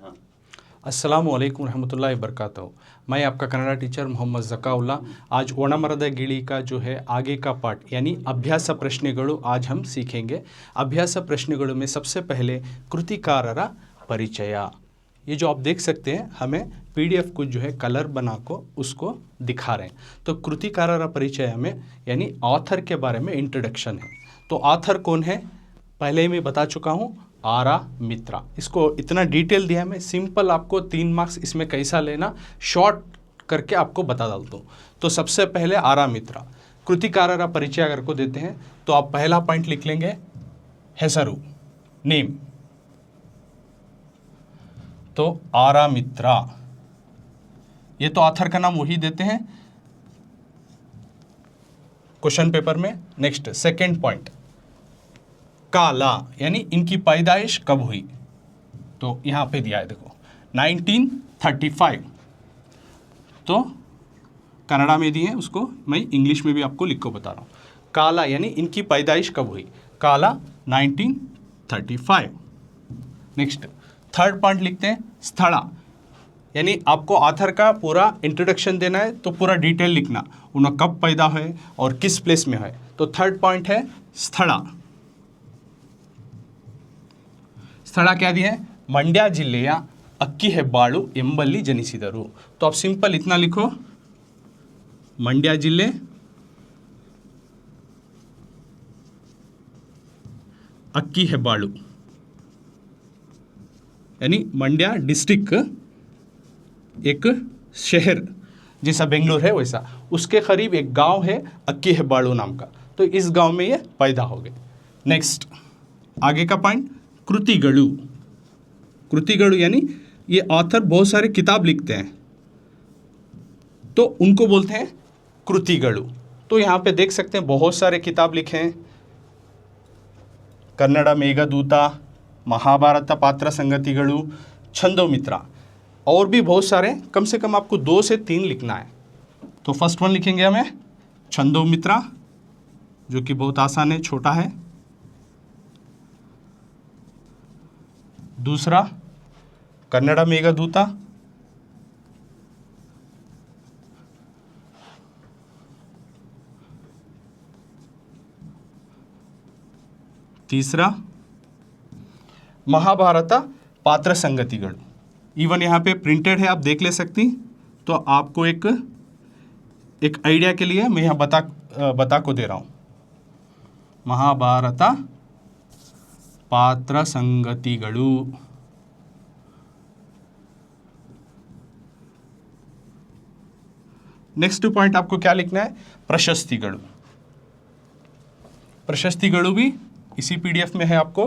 हाँ। अस्सलामुअलैकुम रहमतुल्लाहि वबरकातुहू। मैं आपका कन्नड़ा टीचर मोहम्मद ज़काउल्ला। आज ओणमರದ गिಳಿ का जो है आगे का पार्ट यानी अभ्यास प्रश्ನೆಗಳು आज हम सीखेंगे। अभ्यास प्रश्ನೆಗಳು में सबसे पहले कृतिकारರ परिचय। ये जो आप देख सकते हैं हमें पीडीएफ को जो है कलर बना को उसको दिखा रहे हैं। तो कृतिकारರ परिचय में यानी ऑथर के बारे में इंट्रोडक्शन है। तो ऑथर कौन है पहले ही मैं बता चुका हूँ, आरा मित्रा। इसको इतना डिटेल दिया मैं, सिंपल आपको 3 मार्क्स इसमें कैसा लेना शॉर्ट करके आपको बता डालता हूँ। तो सबसे पहले आरा मित्रा कृतिकारರ परिचय अगर को देते हैं तो आप पहला पॉइंट लिख लेंगे ಹೆಸರು नेम। तो आरा मित्रा ये तो ऑथर का नाम वही देते हैं क्वेश्चन पेपर में। नेक्स्ट सेकंड पॉइंट काला यानी इनकी पैदाइश कब हुई। तो यहाँ पे दिया है देखो 1935। तो कन्नड़ा में दिए हैं, उसको मैं इंग्लिश में भी आपको लिख को बता रहा हूँ। काला यानी इनकी पैदाइश कब हुई, काला 1935। नेक्स्ट थर्ड पॉइंट लिखते हैं स्थला यानी आपको ऑथर का पूरा इंट्रोडक्शन देना है तो पूरा डिटेल लिखना, उन्हें कब पैदा हुए और किस प्लेस में है। तो थर्ड पॉइंट है स्थला। ಸ್ಥಳ क्या दिया है, ಮಂಡ್ಯ ಜಿಲ್ಲೆಯ ಅಕ್ಕಿಹೆಬ್ಬಾಳು ಎಂಬಲ್ಲಿ ಜನಿಸಿದರು। तो आप सिंपल इतना लिखो ಮಂಡ್ಯ ಜಿಲ್ಲೆ ಅಕ್ಕಿಹೆಬ್ಬಾಳು यानी मंड्या डिस्ट्रिक्ट एक शहर जैसा बेंगलोर है वैसा, उसके करीब एक गांव है अक्कीहेब्बाळु नाम का। तो इस गांव में ये पैदा हो गए। नेक्स्ट आगे का पॉइंट कृतिಗಳು। कृतिಗಳು यानी ये ऑथर बहुत सारे किताब लिखते हैं तो उनको बोलते हैं कृतिಗಳು। तो यहाँ पे देख सकते हैं बहुत सारे किताब लिखे हैं, कन्नड़ मेघदूत, महाभारत पात्र संगतिಗಳು, छंदोमित्र और भी बहुत सारे। कम से कम आपको 2 से 3 लिखना है। तो फर्स्ट वन लिखेंगे हमें छंदोमित्र जो कि बहुत आसान है, छोटा है। दूसरा कन्नड़ मेघदूत, तीसरा महाभारत पात्र संगतिಗಳು। इवन यहाँ पे प्रिंटेड है, आप देख ले सकती। तो आपको एक आइडिया के लिए मैं यहाँ बता को दे रहा हूँ। महाभारत पात्र संगतिಗಳು। नेक्स्ट पॉइंट आपको क्या लिखना है, प्रशस्तिಗಳು। प्रशस्तिಗಳು भी इसी पीडीएफ में है आपको।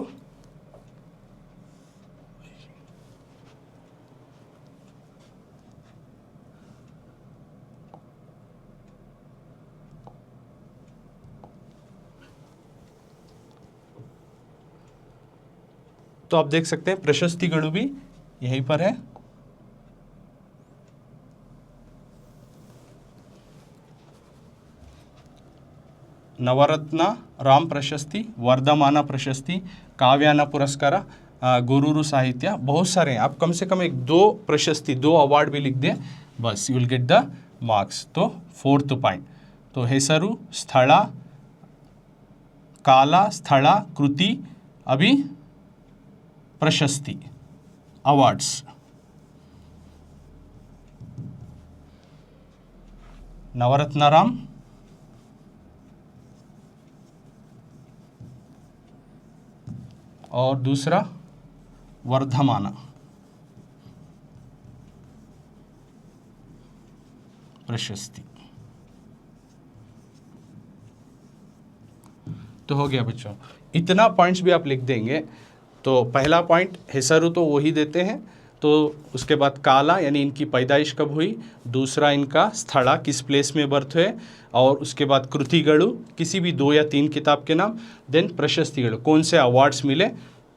तो आप देख सकते हैं प्रशस्तिಗಳು भी यहीं पर है। नवरत्न राम प्रशस्ति, वर्धमान प्रशस्ति, काव्यान पुरस्कार, गुरुरु साहित्य, बहुत सारे हैं। आप कम से कम 1-2 प्रशस्ति 2 अवार्ड भी लिख दें, बस you will get the marks. तो फोर्थ पॉइंट तो ಹೆಸರು स्थल काल स्थल कृति अभी प्रशस्ति अवार्ड्स। नवरत्न राम, और दूसरा वर्धमान प्रशस्ति। तो हो गया बच्चों, इतना पॉइंट्स भी आप लिख देंगे। तो पहला पॉइंट ಹೆಸರು तो वही देते हैं। तो उसके बाद काला यानी इनकी पैदाइश कब हुई, दूसरा इनका स्थला किस प्लेस में बर्थ हुए, और उसके बाद कृतिಗಳು किसी भी 2 या 3 किताब के नाम, देन प्रशस्तिಗಳು कौन से अवार्ड्स मिले।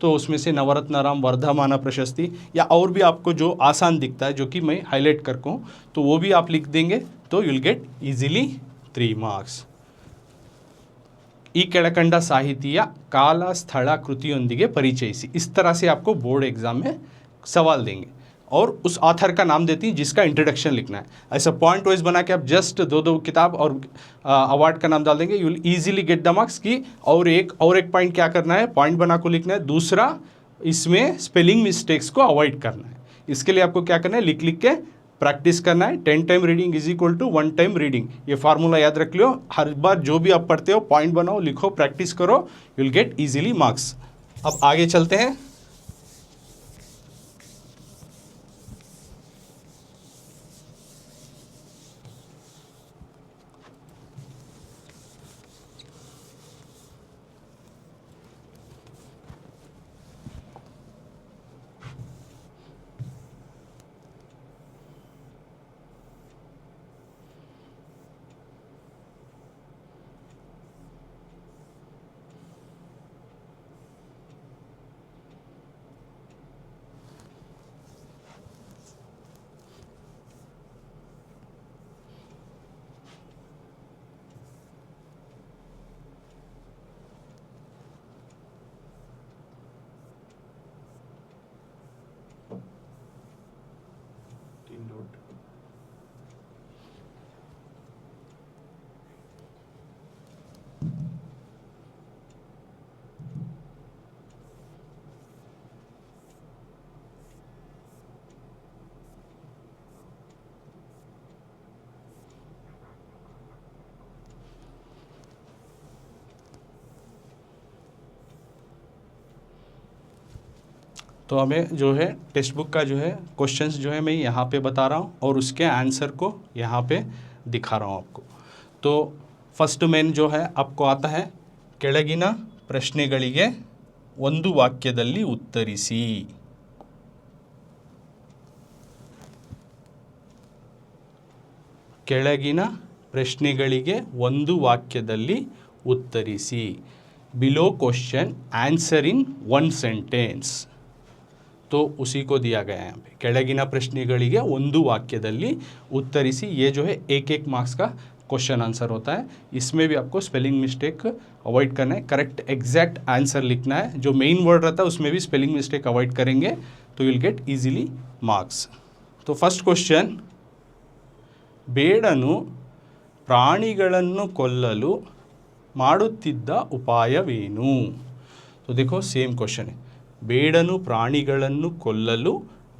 तो उसमें से नवरत्न राम, वर्धमान प्रशस्ति, या और भी आपको जो आसान दिखता है जो कि मैं हाईलाइट करके हूँ तो वो भी आप लिख देंगे। तो you will gate easily 3 marks. ಈ ಕೆಳಕಂಡ ಸಾಹಿತಿಯ ಕಾಲ ಸ್ಥಳ ಕೃತಿಯೊಂದಿಗೆ ಪರಿಚಯಿಸಿ। इस तरह से आपको बोर्ड एग्जाम में सवाल देंगे और उस ऑथर का नाम देती हैं जिसका इंट्रोडक्शन लिखना है। ऐसा पॉइंट वाइज बना के आप जस्ट दो किताब और अवार्ड का नाम डाल देंगे, you will easily get the marks. की और एक पॉइंट क्या करना है, पॉइंट बना को लिखना है। दूसरा, इसमें स्पेलिंग मिस्टेक्स को अवॉइड करना है। इसके लिए आपको क्या करना है, लिख के प्रैक्टिस करना है। 10 time reading is equal to 1 time reading. ये फार्मूला याद रख लो। हर बार जो भी आप पढ़ते हो पॉइंट बनाओ, लिखो, प्रैक्टिस करो, you will gate easily marks. अब आगे चलते हैं। तो हमें जो है टेक्स्ट बुक का जो है क्वेश्चंस जो है मैं यहाँ पे बता रहा हूँ और उसके आंसर को यहाँ पे दिखा रहा हूँ आपको। तो फर्स्ट मेन जो है आपको आता है, ಕೆಳಗಿನ ಪ್ರಶ್ನೆಗಳಿಗೆ ಒಂದು ವಾಕ್ಯದಲ್ಲಿ ಉತ್ತರಿಸಿ। ಕೆಳಗಿನ ಪ್ರಶ್ನೆಗಳಿಗೆ ಒಂದು ವಾಕ್ಯದಲ್ಲಿ ಉತ್ತರಿಸಿ। Below question answer in 1 sentence. तो उसी को दिया गया है यहाँ पे, ಕೆಳಗಿನ ಪ್ರಶ್ನೆಗಳಿಗೆ ಒಂದು ವಾಕ್ಯದಲ್ಲಿ ಉತ್ತರಿಸಿ। ये जो है एक मार्क्स का क्वेश्चन आंसर होता है। इसमें भी आपको स्पेलिंग मिस्टेक अवॉइड करना है, करेक्ट एग्जैक्ट आंसर लिखना है। जो मेन वर्ड रहता है उसमें भी स्पेलिंग मिस्टेक अवॉइड करेंगे तो विल गेट इजीली मार्क्स। तो फर्स्ट क्वेश्चन, ಬೇಡನು ಪ್ರಾಣಿಗಳನ್ನು ಕೊಲ್ಲಲು ಮಾಡುತ್ತಿದ್ದ ಉಪಾಯವೇನು? तो देखो सेम क्वेश्चन है, ಬೇಡನು ಪ್ರಾಣಿಗಳನ್ನು ಕೊಲ್ಲಲು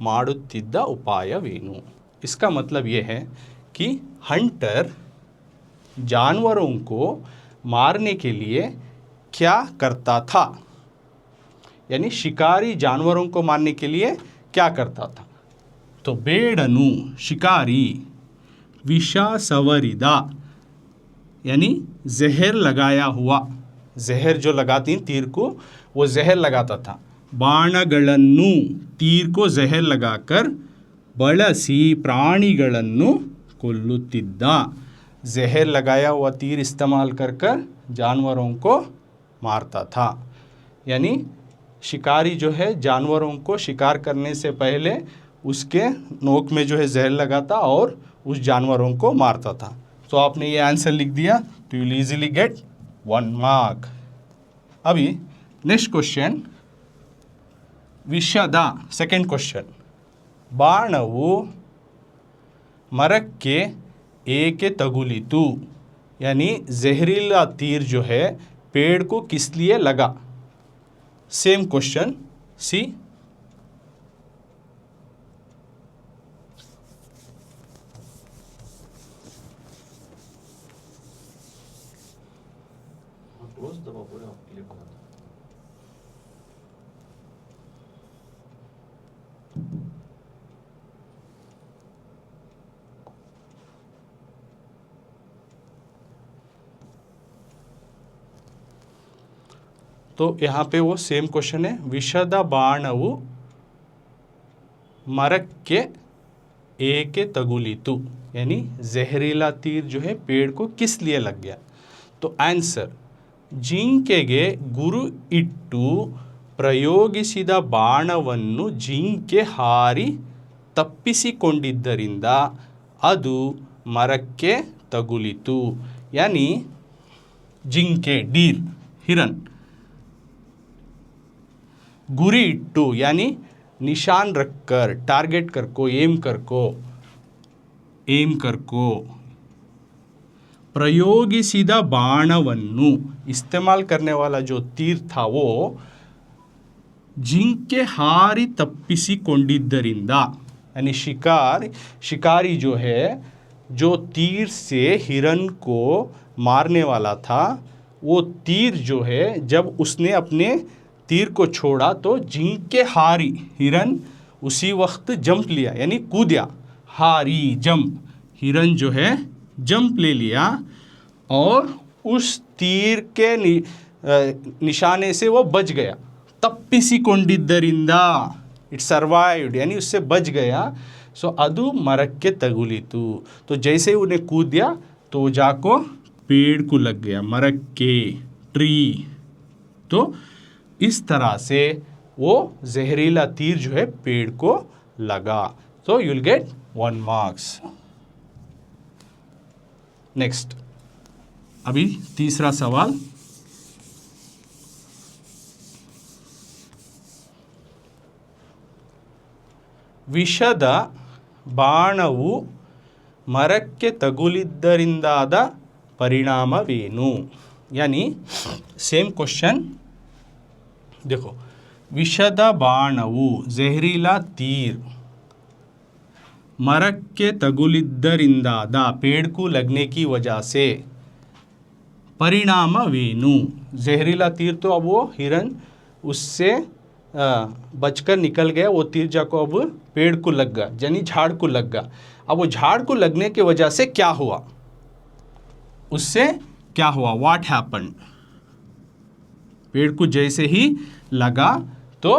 ಮಾಡುತ್ತಿದ್ದ ಉಪಾಯವೇನು? इसका मतलब ये है कि हंटर जानवरों को मारने के लिए क्या करता था, यानी शिकारी जानवरों को मारने के लिए क्या करता था। तो ಬೇಡನು शिकारी, विषा सवरिदा यानी जहर लगाया हुआ, जहर जो लगाती हैं तीर को, वो जहर लगाता था। ಬಾಣಗಳನ್ನು, तीर को जहर लगाकर ಬಳಸಿ ಪ್ರಾಣಿಗಳನ್ನು ಕೊಲ್ಲುತ್ತಿದ್ದ, जहर लगाया हुआ तीर इस्तेमाल कर जानवरों को मारता था। यानी शिकारी जो है जानवरों को शिकार करने से पहले उसके नोक में जो है जहर लगाता और उस जानवरों को मारता था। तो आपने ये आंसर लिख दिया तो you will easily get 1 mark. अभी नेक्स्ट क्वेश्चन, विषದ सेकेंड क्वेश्चन, ಬಾಣವು मरಕ್ಕೆ ಏಕೆ ತಗುಲಿತು, यानी जहरीला तीर जो है पेड़ को किस लिए लगा। सेम क्वेश्चन सी, तो यहाँ पे वो सेम क्वेश्चन है, विषದ ಬಾಣವು मरಕ್ಕೆ ಏಕೆ ತಗುಲಿತು, यानी जहरीला तीर जो है पेड़ को किस लिए लग गया। तो आंसर, ಜಿಂಕೆಗೆ ಗುರು ಇಟ್ಟು ಪ್ರಯೋಗಿಸಿದ ಬಾಣವನ್ನು ಜಿಂಕೆ ಹಾರಿ ತಪ್ಪಿಸಿಕೊಂಡಿದ್ದರಿಂದ ಅದು ಮರಕ್ಕೆ ತಗುಲಿತು। यानी ಜಿಂಕೆ, डीर, हिरन, गुरी इट्टू यानी निशान रखकर, टारगेट करको, ಏಮ್ ಕರ್ಕೋ ಪ್ರಯೋಗಿಸಿದ ಬಾಣವನ್ನು, इस्तेमाल करने वाला जो तीर था वो ಜಿಂಕೆ ಹಾರಿ ತಪ್ಪಿಸಿಕೊಂಡಿದ್ದರಿಂದ, यानी शिकारी जो है, जो तीर से हिरन को मारने वाला था, वो तीर जो है जब उसने अपने तीर को छोड़ा तो जिंके हारी, हिरन उसी वक्त जंप लिया, यानी कूदा, हारी जंप, हिरन जो है जंप ले लिया और उस तीर के निशाने से वो बच गया। ತಪ್ಪಿಸಿಕೊಂಡಿದ್ದರಿಂದ, इट सर्वाइव्ड, यानी उससे बच गया। सो ಅದು ಮರಕ್ಕೆ ತಗುಲಿತು, तो जैसे ही उन्हें कूद दिया तो वो जाको पेड़ को लग गया, मरक्के, ट्री। तो इस तरह से वो जहरीला तीर जो है पेड़ को लगा। तो you will gate 1 marks. Next, अभी तीसरा सवाल, ವಿಷದ ಬಾಣವು ಮರಕ್ಕೆ ತಗುಲಿದ್ದರಿಂದಾದ ಪರಿಣಾಮವೇನು? यानी सेम क्वेश्चन देखो, विषद बाणवु, जहरीला तीर, मरक्के तगुलिದ್ದರಿಂದಾದ, पेड़ को लगने की वजह से, परिणामवेनु, जहरीला तीर तो अब वो हिरन उससे बचकर निकल गया, वो तीर जाको अब पेड़ को लग गया, यानी झाड़ को लग गया। अब वो झाड़ को लगने की वजह से क्या हुआ, उससे क्या हुआ, व्हाट हैपेंड? पेड़ को जैसे ही लगा तो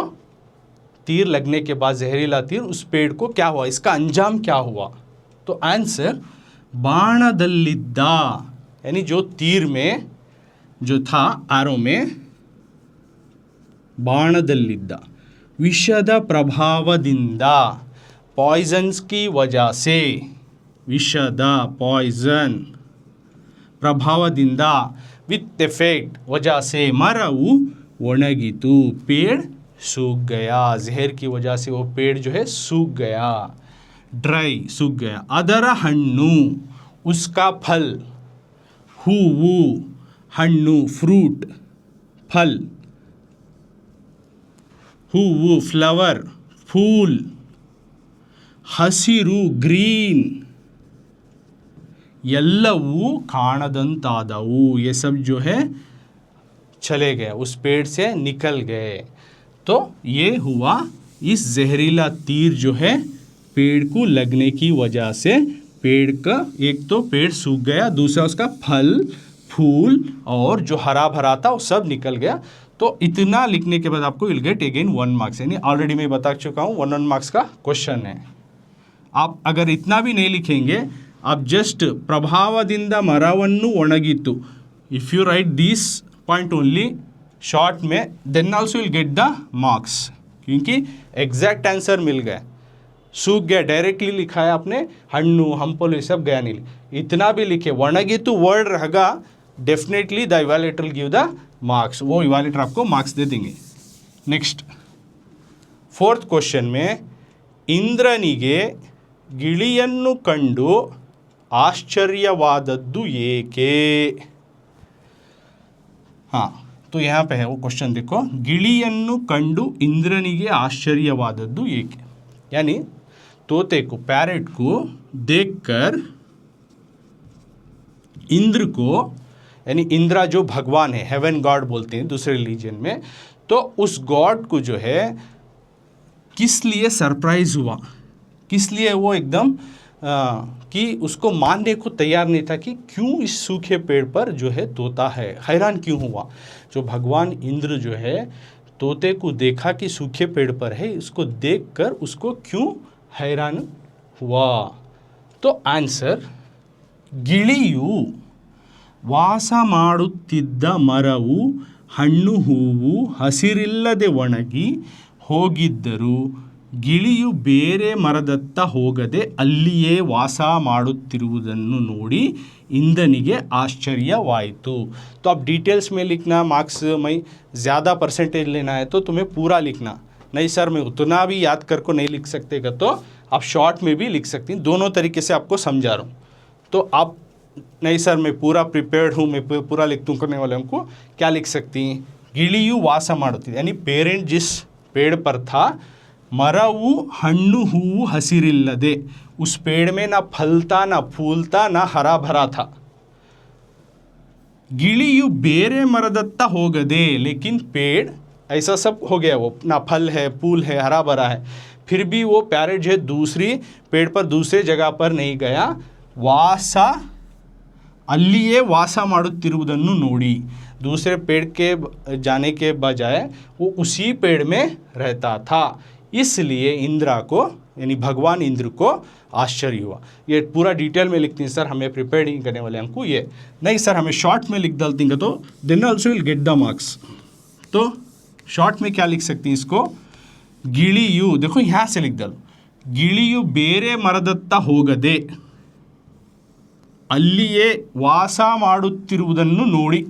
तीर लगने के बाद जहरीला तीर, उस पेड़ को क्या हुआ, इसका अंजाम क्या हुआ? तो आंसर बाणदल्लिद्द, यानी जो तीर में जो था, एरो में, ಬಾಣದಲ್ಲಿದ್ದ, ವಿಷದ ಪ್ರಭಾವದಿಂದ, पॉइजन्स की वजह से, विषद पॉइजन, प्रभावದಿಂದ, विथ इफेक्ट, वजह से, मरವು ಒಣಗಿತು, पेड़ सूख गया, जहर की वजह से वो पेड़ जो है सूख गया, ड्राई, सूख गया। ಅದರ ಹಣ್ಣು, उसका फल, ಹೂವು, ಹಣ್ಣು, फ्रूट, फल, ಹೂವು, फ्लावर, फूल, ಹಸಿರು, ग्रीन, ಎಲ್ಲವೂ ಕಾಣದಂತಾದವು, ये सब जो है चले गए, उस पेड़ से निकल गए। तो ये हुआ, इस जहरीला तीर जो है पेड़ को लगने की वजह से पेड़ का, एक तो पेड़ सूख गया, दूसरा उसका फल, फूल और जो हरा भरा था वो सब निकल गया। तो इतना लिखने के बाद आपको विल गेट अगेन 1 मार्क्स, यानी ऑलरेडी मैं बता चुका हूँ 1 मार्क्स का क्वेश्चन है। आप अगर इतना भी नहीं लिखेंगे, आप जस्ट प्रभावದಿಂದ ಮರವನ್ನು ಒಣಗಿತು, if you write this point only short में, then also will get the marks, क्योंकि एग्जैक्ट आंसर मिल गया। सूख गया डायरेक्टली लिखा है आपने, हಣ್ಣು, हंपल, ये सब गया नहीं, इतना भी लिखे, ಒಣಗಿತು वर्ड रहेगा, definitely the evaluator will give the marks, वो इवैल्यूएटर आपको मार्क्स दे देंगे। नेक्स्ट 4th क्वेश्चन में, ಇಂದ್ರನಿಗೆ ಗಿಳಿಯನ್ನು ಕಂಡು ಆಶ್ಚರ್ಯವಾದದ್ದು ಏಕೆ? हाँ, तो यहाँ पे है वो क्वेश्चन, देखो, ಗಿಳಿಯನ್ನು ಕಂಡು इंद्रನಿಗೆ आश्चर्यवादದ್ದು ಏಕೆ, यानी तोते को, पैरेट को देखकर इंद्र को, यानी इंद्रा जो भगवान है, हेवन गॉड बोलते हैं दूसरे रिलीजन में, तो उस गॉड को जो है किस लिए सरप्राइज हुआ, किस लिए वो एकदम कि उसको मानने को तैयार नहीं था कि क्यों इस सूखे पेड़ पर जो है तोता है, हैरान क्यों हुआ? जो भगवान इंद्र जो है तोते को देखा कि सूखे पेड़ पर है, इसको देखकर उसको क्यों हैरान हुआ? तो आंसर, ಗಿಳಿಯು ವಾಸ ಮಾಡುತ್ತಿದ್ದ ಮರವು ಹಣ್ಣು ಹೂವು ಹಸಿರಿಲ್ಲದೆ ಒಣಗಿ ಹೋಗಿದ್ದರೂ ಗಿಳಿಯು ಬೇರೆ ಮರದತ್ತ ಹೋಗದೆ ಅಲ್ಲಿಯೇ ವಾಸ ಮಾಡುತ್ತಿರುವುದನ್ನು ನೋಡಿ इंद्रನಿಗೆ आश्चर्यवाಯಿತು। तो अब डिटेल्स में लिखना, मार्क्स में ज़्यादा परसेंटेज लेना है तो तुम्हें पूरा लिखना, नहीं सर मैं उतना भी याद करके नहीं लिख सकते का, तो आप शॉर्ट में भी लिख सकती हैं। दोनों तरीके से आपको समझा रहा हूँ। तो आप नहीं सर मैं पूरा प्रिपेयर्ड हूँ, मैं पूरा लिख दूँ करने वाले हमको क्या लिख सकती हैं, ಗಿಳಿಯು ವಾಸ ಮಾಡುತ್ತಿದೆ यानी पेरेंट जिस पेड़ पर था, मरवु हಣ್ಣು हूವು हसिरिल्लदे, उस पेड़ में ना फलता ना फूलता ना हरा भरा था। गिಳಿಯು ಬೇರೆ मरदत्ता होगदे, लेकिन पेड़ ऐसा सब हो गया, वो ना फल है फूल है हरा भरा है, फिर भी वो पैरेट जो है दूसरी पेड़ पर दूसरे जगह पर नहीं गया। वाಸ अल्लिये वाಸ ಮಾಡುತ್ತಿರುವುದನ್ನು ನೋಡಿ, दूसरे पेड़ के जाने के बजाय वो उसी पेड़ में रहता था, इसलिए इंद्रा को यानी भगवान इंद्र को आश्चर्य हुआ। ये पूरा डिटेल में लिखती हैं सर, हमें प्रिपेयर नहीं करने वाले हमको ये नहीं सर, हमें शॉर्ट में लिख डालती हैं तो then also will get the marks. तो शॉर्ट में क्या लिख सकती हैं इसको, ಗಿಳಿಯು, देखो यहाँ से लिख डालो, ಗಿಳಿಯು ಬೇರೆ ಮರದತ್ತ ಹೋಗದೆ ಅಲ್ಲಿಯೇ ವಾಸ ಮಾಡುತ್ತಿರುವುದನ್ನು ನೋಡಿ,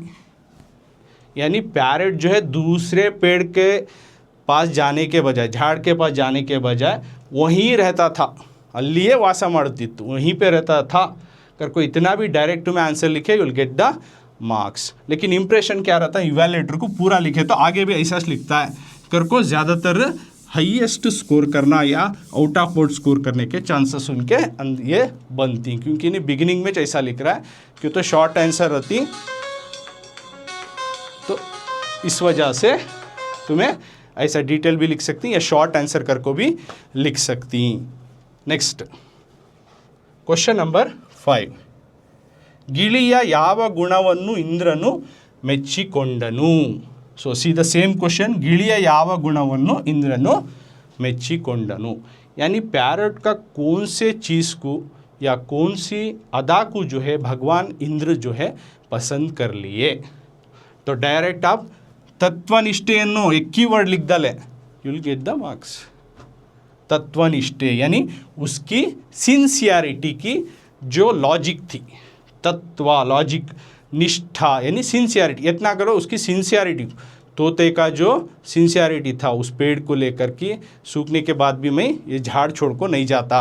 यानी पैरेट जो है दूसरे पेड़ के पास जाने के बजाय, झाड़ के पास जाने के बजाय वहीं रहता था। अल्लिये वासा ಮಾಡುತ್ತಿತ್ತು, वहीं पे रहता था। अगर कोई इतना भी डायरेक्ट में आंसर लिखे you will get the marks. लेकिन इंप्रेशन क्या रहता है, इवैल्यूएटर को पूरा लिखे तो आगे भी ऐसा लिखता है, कर को ज़्यादातर हाईएस्ट स्कोर करना या आउट ऑफ बोर्ड स्कोर करने के चांसेस उनके ये बनती हैं, क्योंकि नहीं बिगिनिंग में ऐसा लिख रहा है, क्यों तो शॉर्ट आंसर रहती, तो इस वजह से तुम्हें ऐसा डिटेल भी लिख सकती या शॉर्ट आंसर कर को भी लिख सकती। नेक्स्ट क्वेश्चन नंबर 5, ಗಿಳಿಯ ಯಾವ ಗುಣವನ್ನು ಇಂದ್ರನು ಮೆಚ್ಚಿಕೊಂಡನು। सो सी द सेम क्वेश्चन, गिಳಿಯ ಯಾವ गुणವನ್ನು इंद्रनु ಮೆಚ್ಚಿಕೊಂಡನು, यानी पैरट का कौन से चीज़ को या कौन सी अदा को जो है भगवान इंद्र जो है पसंद कर लिए। तो डायरेक्ट आप तत्वनिष्ठೆಯನ್ನು एक ही वर्ड लिख डाले, you will get the marks. तत्वनिष्ठे यानी उसकी सिंसियरिटी की जो लॉजिक थी, तत्व लॉजिक, निष्ठा यानी सिंसियरिटी, इतना करो उसकी सिंसियरिटी, तोते का जो सिंसियरिटी था उस पेड़ को लेकर के, सूखने के बाद भी मैं ये झाड़ छोड़ को नहीं जाता,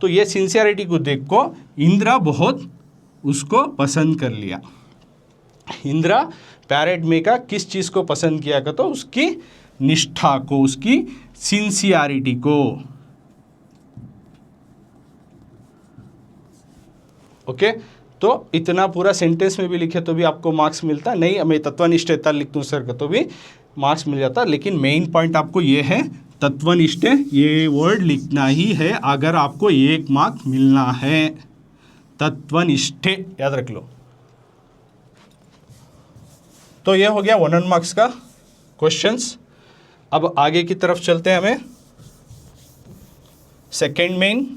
तो ये सिंसियरिटी को देख को इंद्रा बहुत उसको पसंद कर लिया। इंद्रा पैरेट में का किस चीज़ को पसंद किया का, तो उसकी निष्ठा को, उसकी सिंसियरिटी को। ओके तो इतना पूरा सेंटेंस में भी लिखे तो भी आपको मार्क्स मिलता नहीं, मैं तत्वनिष्ठता लिख दूँ सर का तो भी मार्क्स मिल जाता, लेकिन मेन पॉइंट आपको ये है तत्वनिष्ठे, ये वर्ड लिखना ही है अगर आपको 1 मार्क मिलना है। तत्वनिष्ठे याद रख लो। तो ये हो गया 1 मार्क्स का क्वेश्चंस। अब आगे की तरफ चलते हैं, हमें सेकेंड मेन।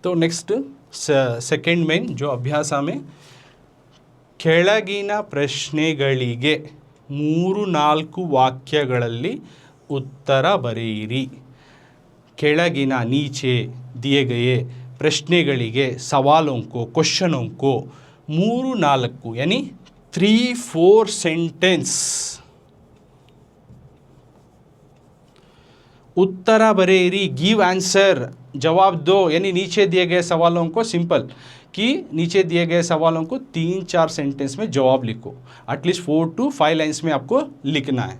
तो नेक्स्ट ಸೆಕೆಂಡ್ ಮೇನ್ जो ಅಭ್ಯಾಸ में ಕೆಳಗಿನ ಪ್ರಶ್ನೆಗಳಿಗೆ 3-4 ವಾಕ್ಯಗಳಲ್ಲಿ उत्तर बरेಯಿರಿ। ಕೆಳಗಿನ नीचे दिए गए प्रश्नेಗಳಿಗೆ सवालों को, क्वेश्चनों को 3-4 यानी 3-4 सेंटेंस उत्तर बरेಯಿರಿ, गिव आंसर, जवाब दो, यानी नीचे दिए गए सवालों को सिंपल कि नीचे दिए गए सवालों को 3-4 सेंटेंस में जवाब लिखो, एटलीस्ट 4 to 5 लाइन्स में आपको लिखना है।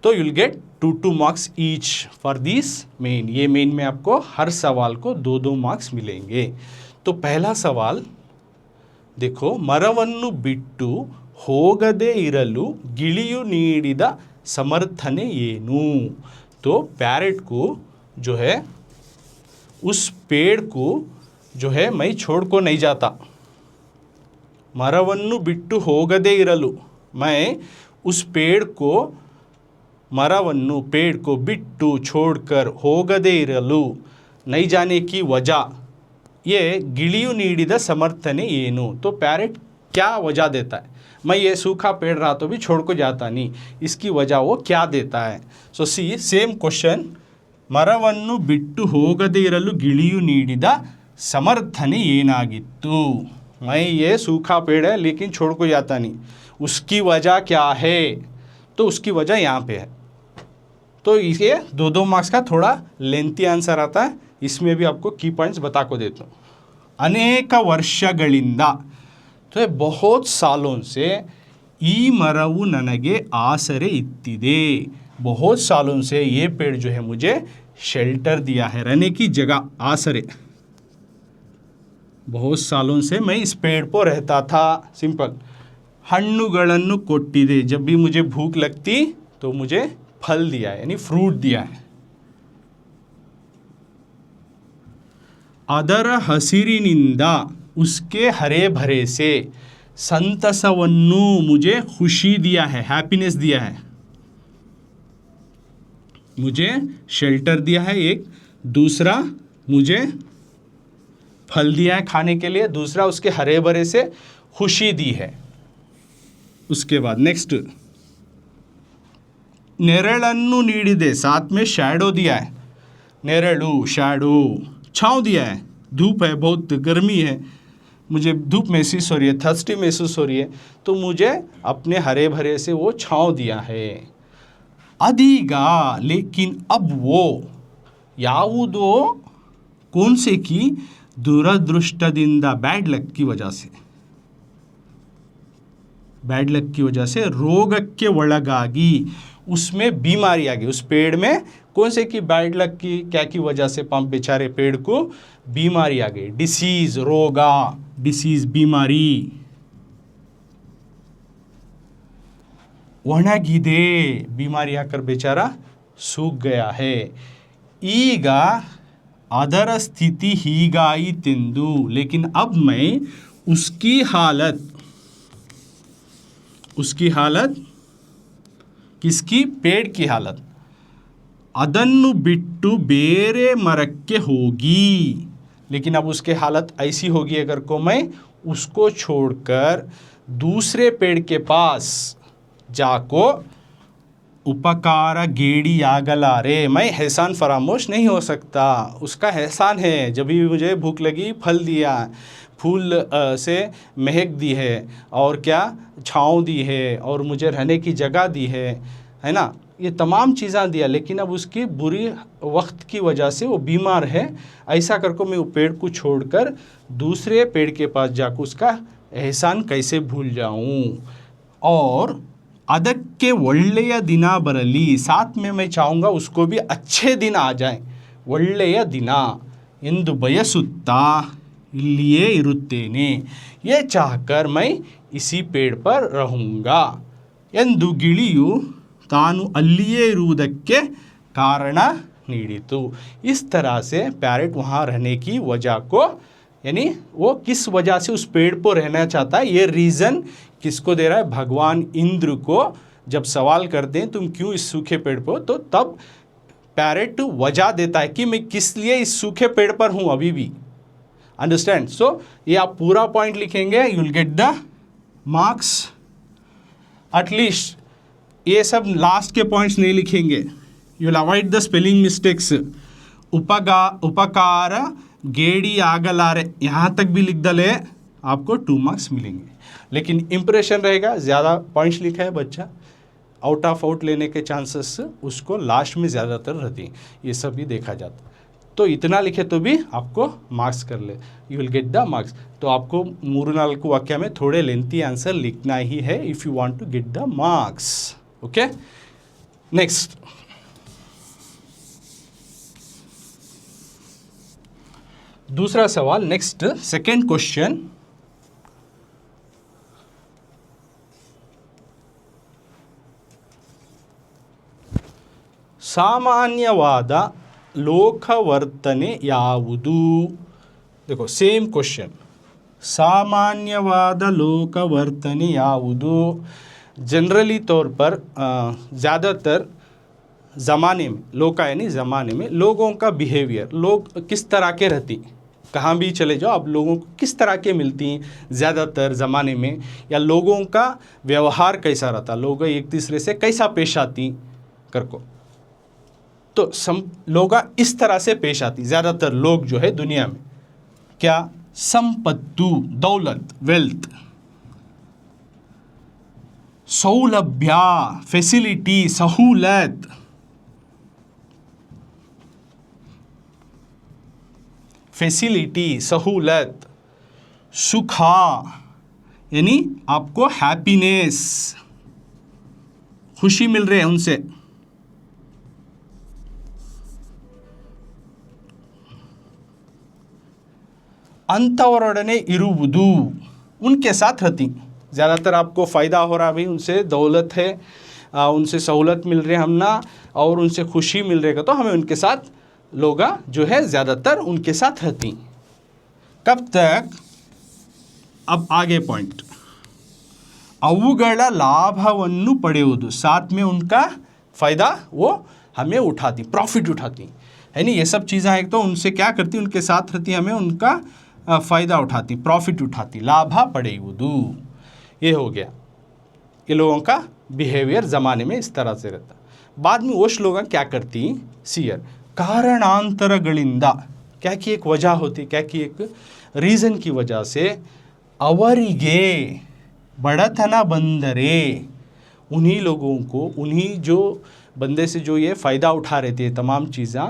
तो you will gate 2 marks each for this main. ये मेन में आपको हर सवाल को 2 मार्क्स मिलेंगे। तो पहला सवाल देखो, ಮರವನ್ನು ಬಿಟ್ಟು ಹೋಗದೇ ಇರಲು ಗಿಳಿಯು ನೀಡಿದ ಸಮರ್ಥನೆ ಏನು। तो पैरेट को जो है उस पेड़ को जो है मैं छोड़ को नहीं जाता, ಮರವನ್ನು ಬಿಟ್ಟು ಹೋಗದೇ ಇರಲು, मैं उस पेड़ को, मरवन्नु पेड़ को बिट्टू छोड़कर ಹೋಗದೇ ಇರಲು, नहीं जाने की वजह, ये गिलियु नीडिದ समर्थने ಏನು। तो पैरेट क्या वजह देता है, मैं ये सूखा पेड़ रहा तो भी छोड़ को जाता नहीं, इसकी वजह वो क्या देता है। सो सी सेम क्वेश्चन, ಮರವನ್ನು ಬಿಟ್ಟು ಹೋಗದೇ ಇರಲು ಗಿಳಿಯು ನೀಡಿದ ಸಮರ್ಥನೆ ಏನಾಗಿತ್ತು। मैं ये सूखा पेड़ है लेकिन छोड़ को जाता नहीं, उसकी वजह क्या है, तो उसकी वजह यहाँ पे है। तो ये 2-2 मार्क्स का थोड़ा लेंथी आंसर आता है, इसमें भी आपको की पॉइंट्स बता को देता हूँ। अनेक ವರ್ಷಗಳಿಂದ, तो बहुत सालों से, ಈ ಮರವು ನನಗೆ ಆಸರೆ ಇತ್ತಿದೆ, बहुत सालों से ये पेड़ जो है मुझे शेल्टर दिया है, रहने की जगह, आसरे। बहुत सालों से मैं इस पेड़ पर रहता था, सिंपल। हಣ್ಣುಗಳನ್ನು ಕೊಟ್ಟಿದೆ, जब भी मुझे भूख लगती तो मुझे फल दिया है, यानी फ्रूट दिया है। ಅದರ ಹಸಿರಿನಿಂದ, उसके हरे भरे से, संतसवन्नु मुझे खुशी दिया है, हैप्पीनेस दिया है, मुझे शेल्टर दिया है एक, दूसरा मुझे फल दिया है खाने के लिए, दूसरा उसके हरे भरे से खुशी दी है। उसके बाद नेक्स्ट, नेरळನ್ನು ನೀಡಿದೆ, साथ में शैडो दिया है, नेरळु शैडो, छाँव दिया है, धूप है, बहुत गर्मी है, मुझे धूप महसूस हो रही है, थर्स्टी महसूस हो रही है, तो मुझे अपने हरे भरे से वो छाँव दिया है। ಅದೀಗ, लेकिन अब वो, ಯಾವುದೋ, कौन से की, दुरदृष्टದಿಂದ, बैड लक की वजह से, बैड लक की वजह से, रोगಕ್ಕೆ ಒಳಗಾಗಿ, उसमें बीमारी आ गई, उस पेड़ में कौन से की बैड लक की, क्या की वजह से पंप बेचारे पेड़ को बीमारी आ गई, डिसीज, रोगा, डिसीज, बीमारी। ಒಣಗಿದೆ, बीमारी आकर बेचारा सूख गया है। ಈಗ ಅದರ ಸ್ಥಿತಿ ಹೀಗಾಯಿತೆಂದು, लेकिन अब मैं उसकी हालत, किसकी, पेड़ की हालत, ಅದನ್ನು ಬಿಟ್ಟು ಬೇರೆ ಮರಕ್ಕೆ ಹೋಗಿ, लेकिन अब उसके हालत ऐसी होगी अगर को मैं उसको छोड़कर दूसरे पेड़ के पास जाको, उपकार गेड़ी आगलारे, मैं एहसान फरामोश नहीं हो सकता, उसका एहसान है, जब भी मुझे भूख लगी फल दिया, फूल से महक दी है, और क्या, छाँव दी है, और मुझे रहने की जगह दी है ना, ये तमाम चीज़ें दिया, लेकिन अब उसकी बुरी वक्त की वजह से वो बीमार है, ऐसा करके मैं वो पेड़ को छोड़कर दूसरे पेड़ के पास जाकर उसका एहसान कैसे भूल जाऊं। और ಅದಕ್ಕೆ ಒಳ್ಳೆಯ ದಿನ ಬರಲಿ, साथ में मैं चाहूँगा उसको भी अच्छे दिन आ जाए, ಒಳ್ಳೆಯ ದಿನ ಎಂದು ಬಯಸುತ್ತಾ ಇಲ್ಲಿಯೇ ಇರುತ್ತೇನೆ, ये चाहकर मैं इसी पेड़ पर रहूँगा ಎಂದು ಗಿಳಿಯು ತಾನು ಅಲ್ಲಿಯೇ ಇರುವುದಕ್ಕೆ ಕಾರಣ ನೀಡಿತು। इस तरह से पैरेट वहाँ रहने की वजह को, यानी वो किस वजह से उस पेड़ पर रहना चाहता है, ये रीज़न किसको दे रहा है, भगवान इंद्र को। जब सवाल करते हैं तुम क्यों इस सूखे पेड़ पर, तो तब पैरेट वजह देता है कि मैं किस लिए इस सूखे पेड़ पर हूँ अभी भी। अंडरस्टैंड। सो ये आप पूरा पॉइंट लिखेंगे, you will get the marks. At least ये सब लास्ट के पॉइंट्स नहीं लिखेंगे, you will avoid the spelling mistakes. उपकार गेड़ी आगलारे, यहाँ तक भी लिख दले, आपको 2 मार्क्स मिलेंगे, लेकिन इम्प्रेशन रहेगा, ज़्यादा पॉइंट्स लिखा है बच्चा, आउट ऑफ आउट लेने के चांसेस उसको लास्ट में ज़्यादातर रहती हैं, ये सब भी देखा जाता। तो इतना लिखे तो भी आपको मार्क्स कर ले, you will get the marks. तो आपको 3-4 वाक्य में थोड़े लेंथी आंसर लिखना ही है if you want to get the marks. Okay, next, दूसरा सवाल, नेक्स्ट सेकेंड क्वेश्चन। ಸಾಮಾನ್ಯವಾದ ಲೋಕವರ್ತನೆ ಯಾವುದು? देखो सेम क्वेश्चन, सामान्यवाद लोकवರ್ತನೆ ಯಾವುದು? जनरली तौर पर ज़्यादातर ज़माने में, लोका यानी ज़माने में, लोगों का बिहेवियर, लोग किस तरह के रहती, कहाँ भी चले जाओ आप लोगों को किस तरह के मिलती हैं ज़्यादातर ज़माने में, या लोगों का व्यवहार कैसा रहता, लोग एक दूसरे से कैसा पेश आती कर को, तो लोग इस तरह से पेश आती ज़्यादातर लोग जो है दुनिया में। क्या? संपत्तु, दौलत, वेल्थ, सौलभ्य, फैसिलिटी, सहूलत, फैसिलिटी, सहूलत, सुखा यानी आपको हैप्पीनेस, खुशी मिल रही है उनसे, अंतवरडने इरुवुदु, उनके साथ रहती, ज़्यादातर आपको फ़ायदा हो रहा भाई, उनसे दौलत है, उनसे सहूलत मिल रही है हम ना, और उनसे खुशी मिल रही है, तो हमें उनके साथ लोग जो है ज़्यादातर उनके साथ रहती। कब तक? अब आगे पॉइंट, अवुगळ लाभवन्नु पಡೆಯುವುದು, साथ में उनका फ़ायदा वो हमें उठाती, प्रॉफिट उठाती है नहीं, ये सब चीज़ें एक तो उनसे क्या करती, उनके साथ रहती, हमें उनका फ़ायदा उठाती, प्रॉफिट उठाती, लाभ पಡೆಯುವುದು, ये हो गया। ये लोगों का बिहेवियर ज़माने में इस तरह से रहता। बाद में वो लोग क्या करती, सियर कारणांतरಗಳಿಂದ, क्या कि एक वजह होती, क्या कि एक रीज़न की वजह से ಅವರಿಗೆ बड़तना बंदरे, उन्हीं लोगों को, उन्हीं जो बंदे से जो ये फ़ायदा उठा रहे थे तमाम चीज़ें,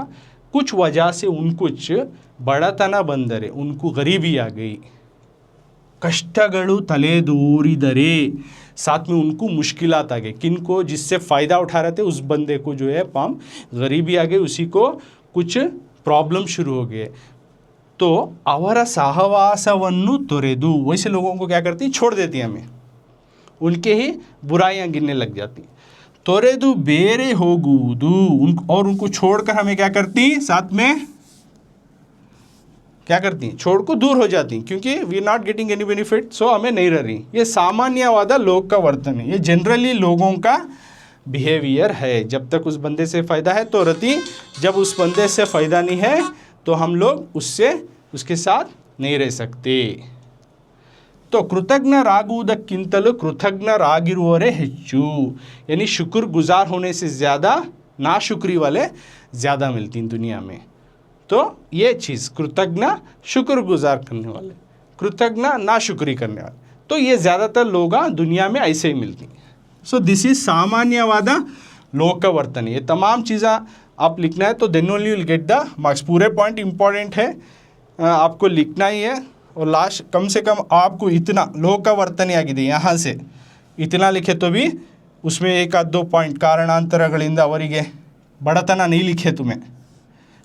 कुछ वजह से कुछ बड़तना बंदरे, उनको गरीबी आ गई, कष्टಗಳು ತಲೆದೋರಿದರೆ, साथ में उनको मुश्किलात आ गई, किनको, जिससे फ़ायदा उठा रहे थे उस बंदे को जो है पाम गरीबी आ गई, उसी को कुछ प्रॉब्लम शुरू हो गए, तो ಅವರ ಸಹವಾಸವನ್ನು ತೊರೆದು, वैसे लोगों को क्या करती, छोड़ देती हमें, उनके ही बुराइयां गिनने लग जाती, ತೊರೆದು ಬೇರೆ ಹೋಗುವುದು, और उनको छोड़कर हमें क्या करती, साथ में क्या करती, छोड़ को दूर हो जाती, क्योंकि we not getting any benefit, so हमें नहीं रह रही। ये सामान्यवाद लोग का वर्तन है, ये जनरली लोगों का बिहेवियर है। जब तक उस बंदे से फ़ायदा है तो रहती, जब उस बंदे से फ़ायदा नहीं है तो हम लोग उसके साथ नहीं रह सकते। तो ಕೃತಜ್ಞರಾಗುವುದಕ್ಕಿಂತಲೂ ಕೃತಜ್ಞರಾಗಿರುವವರೇ ಹೆಚ್ಚು, यानी शुक्रगुजार होने से ज़्यादा नाशुक्री वाले ज़्यादा मिलती हैं दुनिया में। तो ये चीज़, कृतज्ञ शुक्रगुजार करने वाले, कृतज्ञ नाशुक्री करने वाले, तो ये ज़्यादातर लोग दुनिया में ऐसे ही मिलती हैं। सो दिस इज़ सामान्यवाद लोक का वर्तन। ये तमाम चीज़ें आप लिखना है तो then only will get the marks. पूरे पॉइंट इंपॉर्टेंट है, आपको लिखना ही है, और लास्ट कम से कम आपको इतना लोक का वर्तन आಗಿದೆ, यहाँ से इतना लिखे तो भी उसमें एक आध दो पॉइंट, ಕಾರಣಾಂತರಗಳಿಂದ ಅವರಿಗೆ बड़तना नहीं लिखे तुम्हें,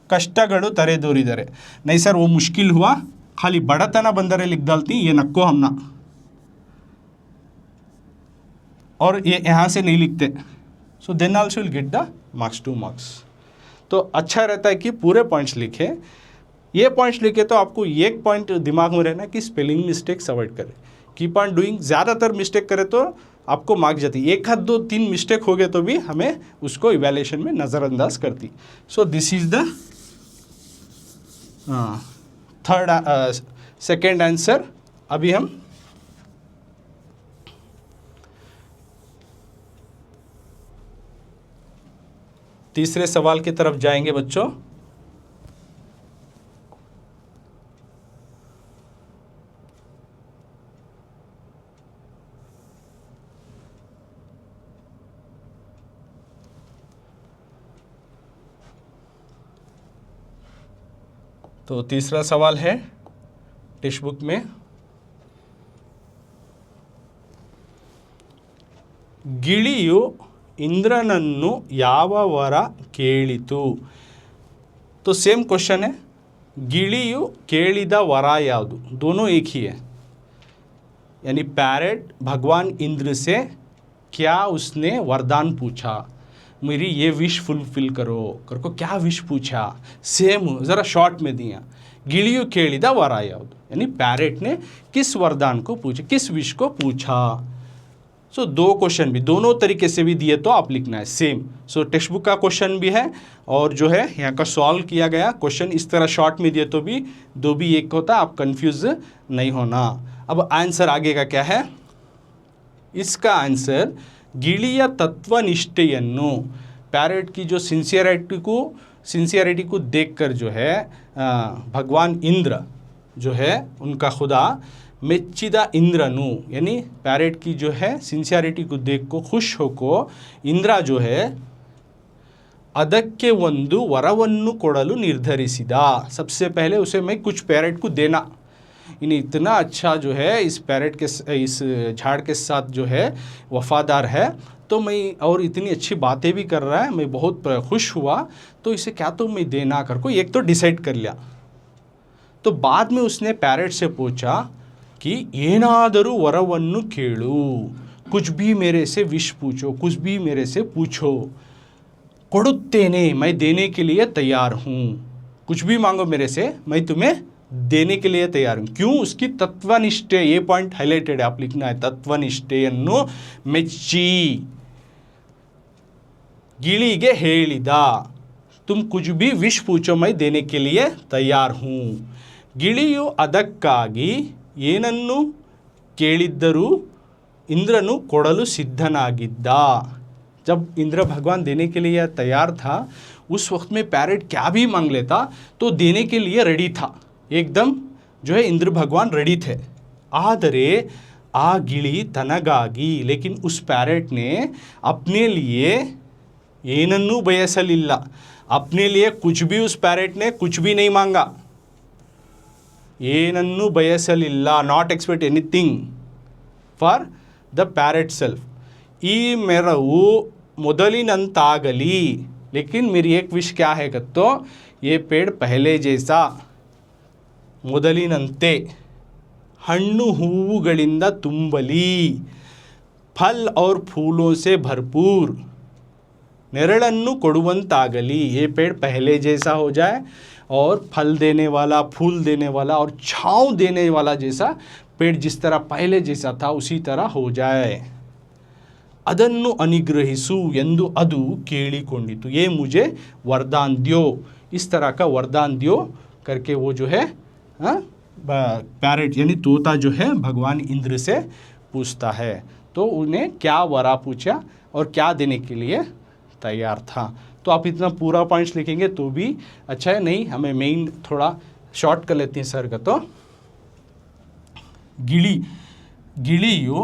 कष्टಗಳು ತಲೆದೋರಿದರೆ, नहीं सर वो मुश्किल हुआ, खाली बड़तना बंदरे लिख डालती, ये नको हमना, और ये यहाँ से नहीं लिखते, so then also will get the marks 2 marks. तो अच्छा रहता है कि पूरे पॉइंट्स लिखे। ये पॉइंट्स लिखे तो आपको एक पॉइंट दिमाग में रहना कि स्पेलिंग मिस्टेक्स अवॉइड करें, कीप ऑन डूइंग। ज़्यादातर मिस्टेक करें तो आपको मार्क जाती, एक हाथ 2-3 मिस्टेक हो गए तो भी हमें उसको इवैल्यूएशन में नज़रअंदाज करती। So this is the second answer. अभी हम तीसरे सवाल की तरफ जाएंगे बच्चों। तो तीसरा सवाल है टेक्स्ट बुक में, ಗಿಳಿಯು ಇಂದ್ರನನ್ನು ಯಾವ ವರ ಕೇಳಿತು? तो सेम क्वेश्चन है, ಗಿಳಿಯು ಕೇಳಿದ ವರ ಯಾವುದು? दोनों एक ही है, यानी पैरेट भगवान इंद्र से क्या उसने वरदान पूछा, मेरी ये विश फुलफिल करो, कर को क्या विश पूछा, सेम ज़रा शॉर्ट में दिया ಗಿಳಿಯು ಕೇಳಿದ ವರ ಯಾವುದು, यानी पैरेट ने किस वरदान को पूछा, किस विश को पूछा। सो दो क्वेश्चन भी दोनों तरीके से भी दिए तो आप लिखना है सेम। सो टेक्स्ट बुक का क्वेश्चन भी है और जो है यहाँ का सॉल्व किया गया क्वेश्चन इस तरह शॉर्ट में दिए तो भी दो भी एक होता, आप कंफ्यूज नहीं होना। अब आंसर आगे का क्या है, इसका आंसर गिಳಿಯ तत्वनिष्ठೆಯನ್ನು, पैरेट की जो सिंसियरिटी को देखकर जो है भगवान इंद्र जो है उनका खुदा ಮೆಚ್ಚಿದ इंद्रनु, यानी पैरेट की जो है सिंसियरिटी को देख को खुश होको इंद्र जो है ಅದಕ್ಕೆ ಒಂದು ವರವನ್ನು ಕೊಡಲು ನಿರ್ಧರಿಸಿದ। सबसे पहले उसे मैं कुछ पैरेट को देना, इन्हें इतना अच्छा जो है इस पैरेट के इस झाड़ के साथ जो है वफादार है, तो मैं और इतनी अच्छी बातें भी कर रहा है, मैं बहुत खुश हुआ, तो इसे क्या तो मैं देना कर को एक तो डिसाइड कर लिया। तो बाद में उसने पैरेट से पूछा कि ಏನಾದರೂ ವರವನ್ನು ಕೇಳು, कुछ भी मेरे से विश पूछो, कुछ भी मेरे से पूछो, ಕೊಡುತ್ತೇನೆ, मैं देने के लिए तैयार हूँ, कुछ भी मांगो मेरे से मैं तुम्हें देने के लिए तैयार हूँ। क्यों, उसकी तत्वनिष्ठे, ये पॉइंट हाईलाइटेड है, आप लिखना है तत्वनिष्ठೆಯನ್ನು ಮೆಚ್ಚಿ ಗಿಳಿಗೆ ಹೇಳಿದ, तुम कुछ भी विश पूछो मैं देने के लिए तैयार हूँ। ಗಿಳಿಯು ಅದಕ್ಕಾಗಿ ಏನನ್ನು ಕೇಳಿದ್ದರೂ ಇಂದ್ರನು ಕೊಡಲು ಸಿದ್ಧನಾಗಿದ್ದ। जब इंद्र भगवान देने के लिए तैयार था, उस वक्त में पैरेट क्या भी मांग लेता तो देने के लिए रेडी था, एकदम जो है इंद्र भगवान रेडी थे। ಆದರೆ ಆ ಗಿಳಿ ತನಗಾಗಿ, लेकिन उस पैरेट ने अपने लिए ಏನನ್ನೂ ಬಯಸಲಿಲ್ಲ, अपने लिए कुछ भी उस पैरेट ने कुछ भी नहीं मांगा, ಏನನ್ನೂ ಬಯಸಲಿಲ್ಲ, not expect anything for the parrot self। ಈ ಮೆರವು ಮೊದಲಿನಂತಾಗಲಿ, लेकिन मेरी एक विश क्या है तो ये पेड़ पहले जैसा ಮೊದಲಿನಂತೆ ಹಣ್ಣು ಹೂವುಗಳಿಂದ ತುಂಬಲಿ, फल और फूलों से भरपूर ನೆರಳನ್ನು ಕೊಡುವಂತಾಗಲಿ, ये पेड़ पहले जैसा हो जाए और फल देने वाला, फूल देने वाला और छाँव देने वाला जैसा पेड़ जिस तरह पहले जैसा था उसी तरह हो जाए। ಅದನ್ನು ಅನುಗ್ರಹಿಸು ಎಂದು ಅದು ಕೇಳಿಕೊಂಡಿತು, ये मुझे वरदान दियो, इस तरह का वरदान दियो करके वो जो है पैरेट यानी तोता जो है भगवान इंद्र से पूछता है। तो उन्हें क्या वरा पूछा और क्या देने के लिए तैयार था। तो आप इतना पूरा पॉइंट्स लिखेंगे तो भी अच्छा है, नहीं हमें मेन थोड़ा शॉर्ट कर लेते हैं सर का। तो ಗಿಳಿಯು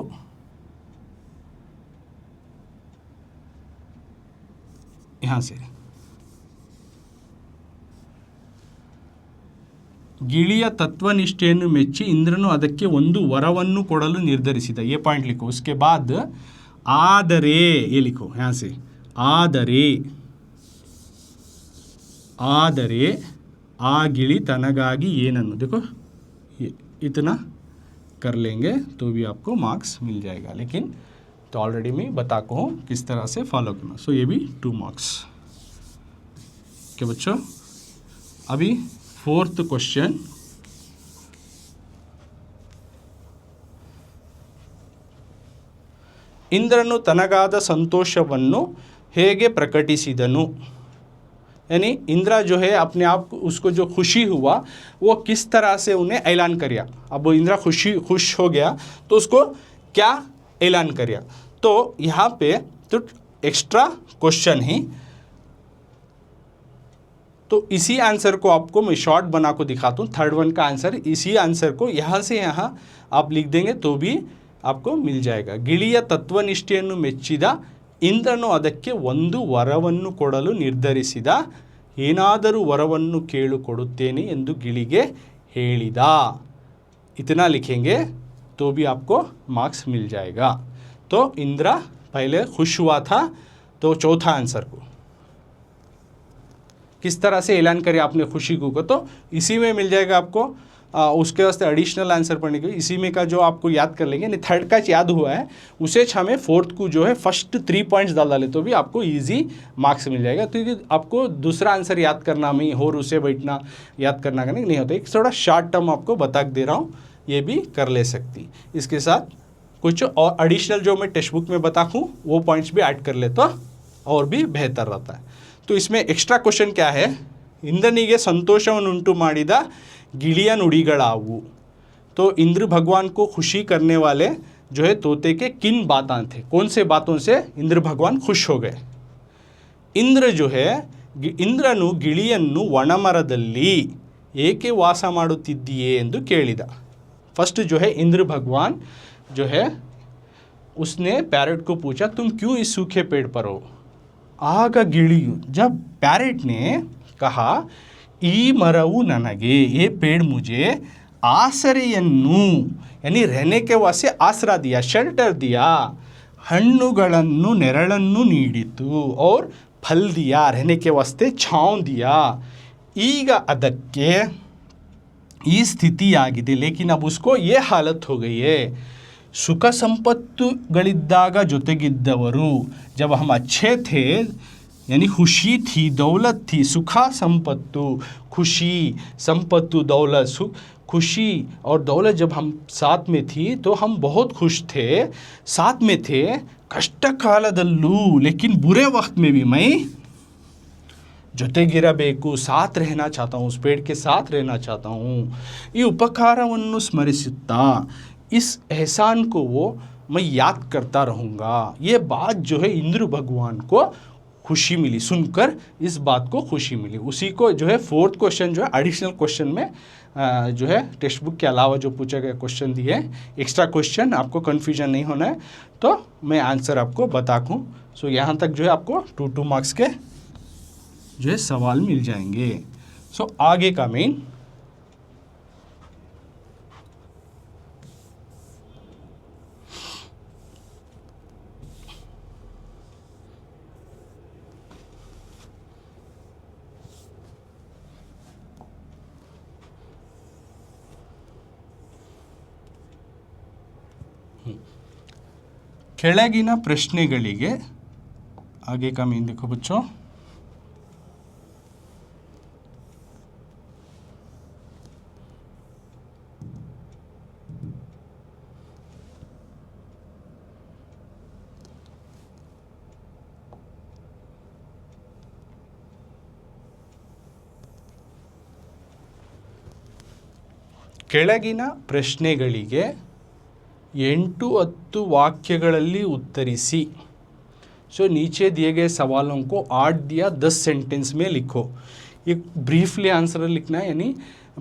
यहाँ से ಗಿಳಿಯ ತತ್ವನಿಷ್ಠೆಯನ್ನು ಮೆಚ್ಚಿ ಇಂದ್ರನು ಅದಕ್ಕೆ ಒಂದು ವರವನ್ನು ಕೊಡಲು ನಿರ್ಧರಿಸಿದ, ये पॉइंट लिखो। उसके बाद ಆದರೆ, ये लिखो यहाँ से, ಆದರೆ ಆ ಗಿಳಿ ತನಗಾಗಿ ಏನನ್ನು, देखो इतना कर लेंगे तो भी आपको मार्क्स मिल जाएगा, लेकिन तो ऑलरेडी मैं बता को हूँ किस तरह से फॉलो करना। सो ये भी 2 मार्क्स के बच्चों। अभी 4th क्वेश्चन, ಇಂದ್ರನು ತನಗಾದ ಸಂತೋಷವನ್ನು ಹೇಗೆ ಪ್ರಕಟಿಸಿದನು, यानी इंद्र जो है अपने आप उसको जो खुशी हुआ वो किस तरह से उन्हें ऐलान किया। अब वो इंद्र खुश हो गया तो उसको क्या ऐलान किया, तो यहाँ पे तो एक्स्ट्रा क्वेश्चन ही, तो इसी आंसर को आपको मैं शॉर्ट बना को दिखाता हूँ। 3rd वन का आंसर, इसी आंसर को यहाँ से यहाँ आप लिख देंगे तो भी आपको मिल जाएगा। ಗಿಳಿಯ ತತ್ವನಿಷ್ಠೆಯನ್ನು ಮೆಚ್ಚಿದ ಇಂದ್ರನು ಅದಕ್ಕೆ ಒಂದು ವರವನ್ನು ಕೊಡಲು ನಿರ್ಧರಿಸಿದ, ಏನಾದರೂ ವರವನ್ನು ಕೇಳಿಕೊಡುತ್ತೇನೆ ಎಂದು ಗಿಳಿಗೆ ಹೇಳಿದ। इतना लिखेंगे तो भी आपको मार्क्स मिल जाएगा। तो इंद्र पहले खुश हुआ था, तो चौथा आंसर को किस तरह से ऐलान करे आपने खुशी को, तो इसी में मिल जाएगा आपको। उसके वास्ते एडिशनल आंसर पढ़ने के इसी में का जो आपको याद कर लेंगे, नहीं थर्ड का याद हुआ है उसे हमें फोर्थ को जो है फर्स्ट 3 पॉइंट्स डाले तो भी आपको इजी मार्क्स मिल जाएगा। क्योंकि आपको दूसरा आंसर याद करना में और उसे बैठना याद करना का नहीं होता, एक थोड़ा शॉर्ट टर्म आपको बता दे रहा हूँ, ये भी कर ले सकती। इसके साथ कुछ और एडिशनल जो मैं टेक्स्ट बुक में बताऊँ वो पॉइंट्स भी ऐड कर ले तो और भी बेहतर रहता है। तो इसमें एक्स्ट्रा क्वेश्चन क्या है, इंद्रनिगे संतोषवन्ನುಂಟು ಮಾಡಿದ गिलिया ನುಡಿಗಳಾವು। तो इंद्र भगवान को खुशी करने वाले जो है तोते के किन बातें थे, कौन से बातों से इंद्र भगवान खुश हो गए। इंद्र जो है ಇಂದ್ರನು ಗಿಳಿಯನ್ನು ಒಣಮರದಲ್ಲಿ ಏಕೆ ವಾಸ ಮಾಡುತ್ತಿದ್ದೀಯೇ ಎಂದು ಕೇಳಿದ। फर्स्ट जो है इंद्र भगवान जो है उसने पैरट को पूछा तुम क्यों इस सूखे पेड़ पर हो। आग गिಳಿಯು, जब पैरट ने कहा ಈ ಮರವು ನನಗೆ, ये पेड़ मुझे ಆಸರೆಯನ್ನು यानी रहने के वास्ते आसरा दिया, शेल्टर दिया, ಹಣ್ಣುಗಳನ್ನು ನೆರಳನ್ನು ನೀಡಿತು और फल दिया, रहने के वास्ते छाँव दिया। ಈಗ ಅದಕ್ಕೆ ಈ ಸ್ಥಿತಿ ಆಗಿದೆ, लेकिन अब उसको ये हालत हो गई है। ಸುಖ ಸಂಪತ್ತುಗಳಿದ್ದಾಗ ಜೊತೆಗಿದ್ದವರು, जब हम अच्छे थे यानी खुशी थी, दौलत थी, सुखा संपत्तु, खुशी संपत्तु दौलत, खुशी और दौलत जब हम साथ में थी तो हम बहुत खुश थे, साथ में थे। कष्ट कालदल्लू, लेकिन बुरे वक्त में भी मैं ಜೊತೆಗಿರಬೇಕು, साथ रहना चाहता हूँ, उस पेड़ के साथ रहना चाहता हूँ। ये उपकारವನ್ನು स्मरिಸುತ್ತಾ, इस एहसान को वो मैं याद करता रहूँगा। ये बात जो है इंद्र भगवान को खुशी मिली, सुनकर इस बात को खुशी मिली। उसी को जो है फोर्थ क्वेश्चन जो है एडिशनल क्वेश्चन में जो है टेक्स्ट बुक के अलावा जो पूछा गया क्वेश्चन दिए, एक्स्ट्रा क्वेश्चन, आपको कन्फ्यूजन नहीं होना है तो मैं आंसर आपको बता दूँ। सो यहाँ तक जो है आपको 2 मार्क्स के जो है सवाल मिल जाएंगे। सो आगे का मेन ಕೆಳಗಿನ ಪ್ರಶ್ನೆಗಳಿಗೆ आगे का मेन देखो बच्चों, ಕೆಳಗಿನ ಪ್ರಶ್ನೆಗಳಿಗೆ 8-10 वाक्यಗಳಲ್ಲಿ उत्तरिसी। सो नीचे दिए गए सवालों को 8 या 10 सेंटेंस में लिखो। एक ब्रीफली आंसर लिखना है, यानी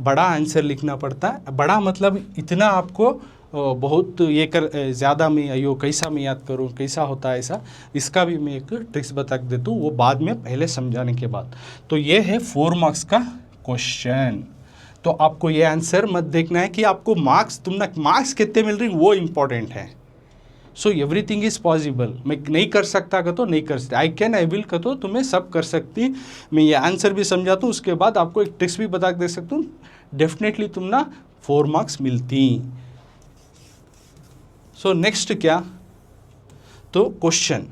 बड़ा आंसर लिखना पड़ता है। बड़ा मतलब इतना आपको बहुत ये कर ज़्यादा में अयो कैसा मैं याद करूँ, कैसा होता है ऐसा, इसका भी मैं एक ट्रिक्स बता देता हूँ, वो बाद में पहले समझाने के बाद। तो ये है 4 मार्क्स का क्वेश्चन। तो आपको ये आंसर मत देखना है कि आपको मार्क्स कितने मिल रही वो इम्पोर्टेंट है। So everything is possible. मैं नहीं कर सकता का तो नहीं कर सकता, आई कैन आई विल का तो तुम्हें सब कर सकती। मैं ये आंसर भी समझाता हूँ, उसके बाद आपको एक ट्रिक्स भी बता दे सकता हूँ, डेफिनेटली तुम ना 4 मार्क्स मिलती। सो नेक्स्ट क्या, तो क्वेश्चन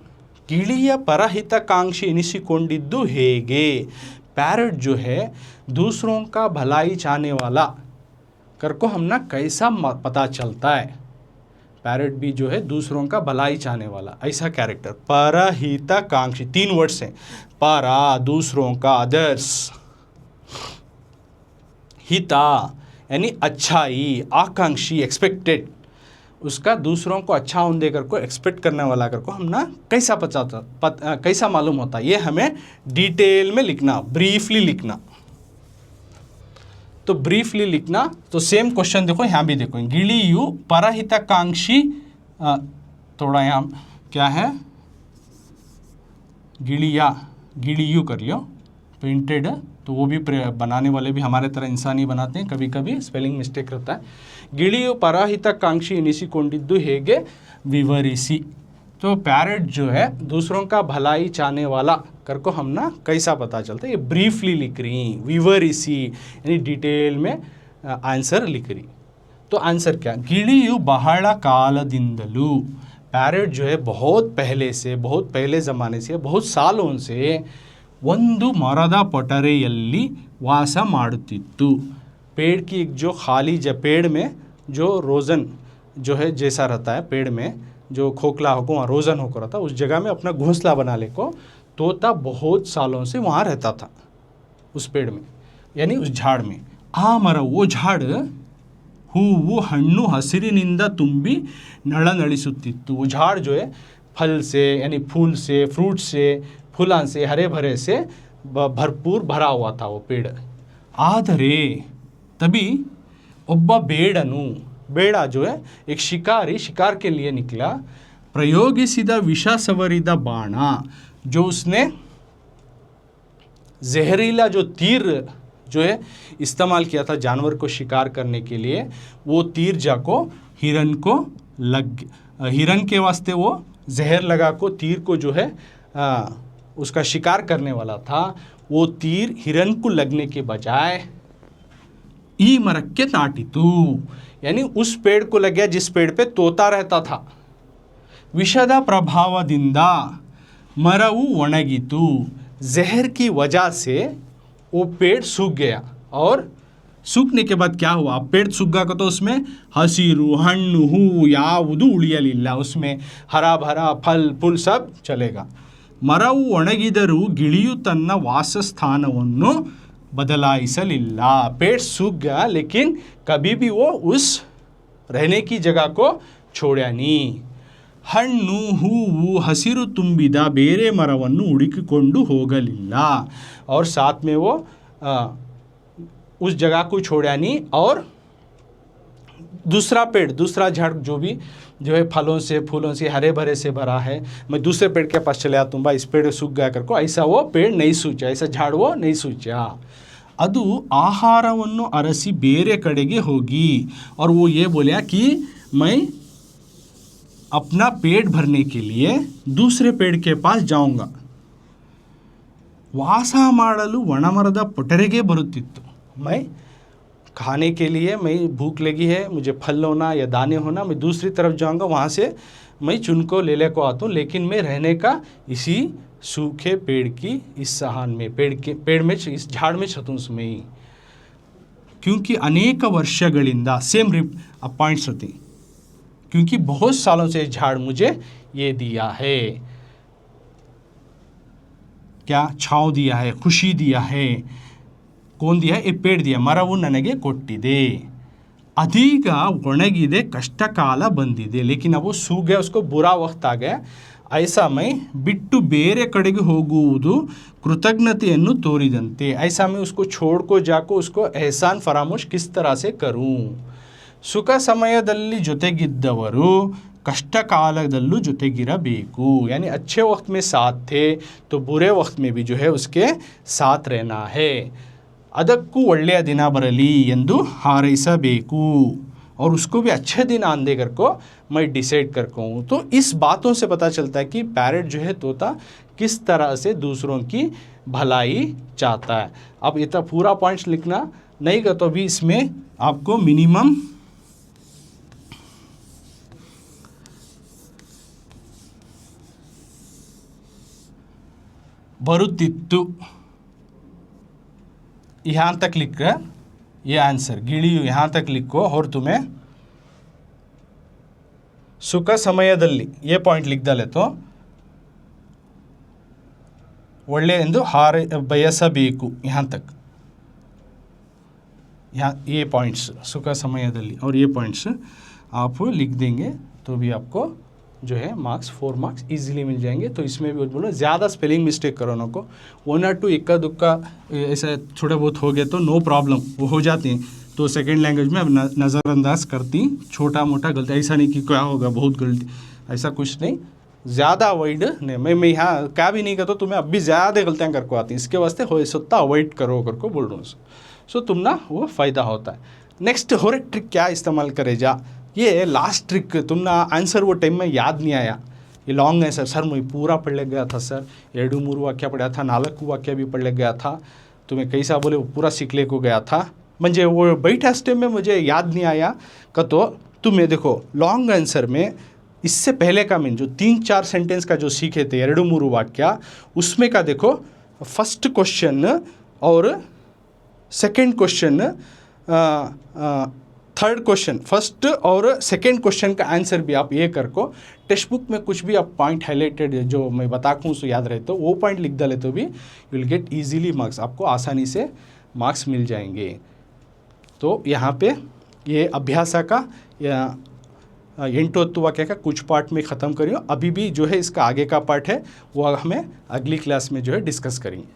ಗಿಳಿಯ ಪರಹಿತಕಾಂಕ್ಷಿ ಎನಿಸಿಕೊಂಡಿದ್ದು ಹೇಗೆ। पैरट जो है दूसरों का भलाई चाहने वाला कर को हम ना कैसा पता चलता है। पैरट भी जो है दूसरों का भलाई चाहने वाला ऐसा कैरेक्टर। परहितकांक्षी 3 वर्ड्स हैं, परा दूसरों का, अदर्स, हिता यानी अच्छाई, आकांक्षी एक्सपेक्टेड, उसका दूसरों को अच्छा होने देकर को एक्सपेक्ट करने वाला कर को हम ना कैसा मालूम होता है, ये हमें डिटेल में लिखना, ब्रीफली लिखना। तो ब्रीफली लिखना, तो सेम क्वेश्चन देखो यहाँ भी देखो, गिಳಿಯು परहितकांक्षी, थोड़ा यहाँ क्या है गिಳಿಯು कर लियो प्रिंटेड, तो वो भी बनाने वाले भी हमारे तरह इंसान ही बनाते हैं, कभी कभी स्पेलिंग मिस्टेक रहता है। ಗಿಳಿಯು ಪರಹಿತಕಾಂಕ್ಷಿ ಎನಿಸಿಕೊಂಡಿದ್ದು ಹೇಗೆ विवरिसी। तो पैरट जो है दूसरों का भलाई चाहने वाला कर को हम ना कैसा पता चलता है, ये ब्रीफली लिख रही, विवरिसी यानी डिटेल में आंसर लिख रही। तो आंसर क्या, गिಳಿಯು ಬಹಳ ಕಾಲದಿಂದಲೂ, पैरेट जो है बहुत पहले ज़माने से, बहुत सालों से ಒಂದು ಮರದ ಪೊಟರೆಯಲ್ಲಿ ವಾಸ ಮಾಡುತ್ತಿತ್ತು। पेड़ की एक जो खाली पेड़ में जो रोज़न जो है जैसा रहता है, पेड़ में जो खोखला होकर वहाँ रोज़न होकर रहता, उस जगह में अपना घोंसला बना ले को तोता बहुत सालों से वहाँ रहता था, उस पेड़ में यानी उस झाड़ में। आ मर वो झाड़ ಹೂವು ಹಣ್ಣು ಹಸಿರಿನಿಂದ ತುಂಬಿ ನಳನಳಿಸುತ್ತಿತ್ತು। वो झाड़ जो है फल से यानी फूल से, फ्रूट से, फूलां से, हरे भरे से भरपूर भरा हुआ था वो पेड़। ಆದರೆ तभी ಒಬ್ಬ ಬೇಡನು, ಬೇಡ जो है एक शिकारी शिकार के लिए निकला, ಪ್ರಯೋಗಿಸಿದ ವಿಷ ಸವರಿದ ಬಾಣ, जो उसने जहरीला जो तीर जो है इस्तेमाल किया था जानवर को शिकार करने के लिए, वो तीर जाको हिरन को हिरन के वास्ते वो जहर लगा को तीर को जो है उसका शिकार करने वाला था, वो तीर हिरन को लगने के बजाय ई मरक्के नाटितु, यानी उस पेड़ को लग गया जिस पेड़ पे तोता रहता था। विषद प्रभावದಿಂದ मरवु ಒಣಗಿತು, जहर की वजह से वो पेड़ सूख गया, और सूखने के बाद क्या हुआ, पेड़ सूख गया तो उसमें हसीरू हಣ್ಣು ಹೂ ಯಾವುದು ಉಳಿಯಲಿಲ್ಲ, उसमें हरा भरा फल फूल सब चलेगा। ಮರವು ಒಣಗಿದರೂ ಗಿಳಿಯು ತನ್ನ ವಾಸಸ್ಥಾನವನ್ನು बदलाइसलिಲ್ಲ, पेड़ सूख गया लेकिन कभी भी वो उस रहने की जगह को छोड़ा नहीं। ಹಣ್ಣು ಹೂವು ಹಸಿರು ತುಂಬಿದ ಬೇರೆ ಮರವನ್ನು ಹುಡುಕಿಕೊಂಡು ಹೋಗಲಿಲ್ಲ, और साथ में वो उस जगह को छोड़ा नहीं, और दूसरा पेड़, दूसरा झाड़ जो है फलों से फूलों से हरे भरे से भरा है, मैं दूसरे पेड़ के पास चले आता हूँ, इस पेड़ सूख गया करको, ऐसा वो पेड़ नहीं सूझा, ऐसा झाड़ वो नहीं सूझा। ಅದು ಆಹಾರವನ್ನು ಅರಸಿ ಬೇರೆ ಕಡೆಗೆ ಹೋಗಿ, और वो ये बोला कि मैं अपना पेट भरने के लिए दूसरे पेड़ के पास जाऊंगा। ವಾಸ ಮಾಡಲು ಒಣಮರದ ಪೊಟರೆಗೆ ಬರುತ್ತಿತ್ತು, मैं खाने के लिए, मैं भूख लगी है, मुझे फल होना या दाने होना, मैं दूसरी तरफ जाऊंगा, वहाँ से मैं चुन को ले को आता हूँ, लेकिन मैं रहने का इसी सूखे पेड़ की इस सहान में, पेड़ में इस झाड़ में छतुंस में ही, क्योंकि अनेक वर्षಗಳಿಂದ सेम पॉइंट्स होती, क्योंकि बहुत सालों से झाड़ मुझे ये दिया है, क्या छाँव दिया है, खुशी दिया है, कौन दिया है, ये पेड़ दिया, ಮರವು ನನಗೆ ಕೊಟ್ಟಿದೆ। ಅದೀಗ ಒಣಗಿದೆ, ಕಷ್ಟ ಕಾಲ ಬಂದಿದೆ, लेकिन अब वो सूख गया, उसको बुरा वक्त आ गया, ऐसा मैं बिट्टु ಬೇರೆ ಕಡೆಗೆ ಹೋಗುವುದು कृतज्ञತೆಯನ್ನು तोरिदंते, ऐसा मैं उसको छोड़ को जाको उसको एहसान फरामोश किस तरह से करूं। ಸುಖ ಸಮಯದಲ್ಲಿ ಜೊತೆಗಿದ್ದವರು कष्ट कालदल्लू ಜೊತೆಗಿರಬೇಕು, यानी अच्छे वक्त में साथ थे तो बुरे वक्त में भी जो है उसके साथ रहना है। ಅದಕ್ಕೂ ಒಳ್ಳೆಯ ದಿನ ಬರಲಿ ಎಂದು ಹಾರೈಸಬೇಕು, और उसको भी अच्छे दिन आने कर को मैं डिसाइड कर कहूँ। तो इस बातों से पता चलता है कि पैरेट जो है तोता किस तरह से दूसरों की भलाई चाहता है। अब इतना पूरा पॉइंट्स लिखना नहीं का, तो अभी इसमें आपको मिनिमम ಬರುತ್ತಿತ್ತು यहाँ तक लिख कर ये आंसर ಗಿಳಿಯು यहाँ तक लिखो, और तुम्हें ಸುಖ ಸಮಯದಲ್ಲಿ ये पॉइंट लिख डाले तो ಒಳ್ಳೆ ಎಂದು ಬಯಸಬೇಕು, यहाँ तक, यहाँ ये पॉइंट्स सुख समयದಲ್ಲಿ, और ये पॉइंट्स आप लिख देंगे तो भी आपको जो है मार्क्स 4 मार्क्स इजीली मिल जाएंगे। तो इसमें भी बोलो ज़्यादा स्पेलिंग मिस्टेक करो ना को, 1 or 2 इक्का दुक्का ऐसा थोड़ा बहुत हो गया तो नो प्रॉब्लम, वो हो जाते हैं, तो सेकंड लैंग्वेज में अब नज़रअंदाज करती छोटा मोटा गलती, ऐसा नहीं कि क्या होगा बहुत गलती, ऐसा कुछ नहीं, ज़्यादा अवॉइड नहीं, मैं यहाँ क्या भी नहीं करता, तुम्हें अब भी ज़्यादा गलतियाँ करको आती हैं, इसके वास्ते हो सकता अवॉइड करो करको बोल रहा हूँ। सो तुम ना वो फ़ायदा होता है। नेक्स्ट हो रहा ट्रिक क्या इस्तेमाल करे जा, ये लास्ट ट्रिक, तुम ना आंसर वो टाइम में याद नहीं आया, ये लॉन्ग है सर मैं पूरा पढ़ ले गया था सर, 2-3 वाक्य पढ़ा था, 4 वाक्य भी पढ़ ले गया था, तुम्हें कैसा बोले वो पूरा सीख ले को गया था, म्हणजे वो बैठा स्टेप में मुझे याद नहीं आया का तो तुम्हें देखो लॉन्ग आंसर में इससे पहले का मैं जो 3-4 सेंटेंस का जो सीखे थे 2-3 वाक्य उसमें का देखो फर्स्ट क्वेश्चन और second question third question first और सेकंड क्वेश्चन का आंसर भी आप ये कर को टेक्स्ट बुक में कुछ भी आप पॉइंट हाईलाइटेड जो मैं बताऊँ सो याद रहे तो वो पॉइंट लिख डाले तो भी you will gate easily marks, आपको आसानी से मार्क्स मिल जाएंगे। तो यहाँ पे ये अभ्यास का या 8th वाक्य का कुछ पार्ट में ख़त्म करियो। अभी भी जो है इसका आगे का पार्ट है वो हमें अगली क्लास में जो है डिस्कस करेंगे।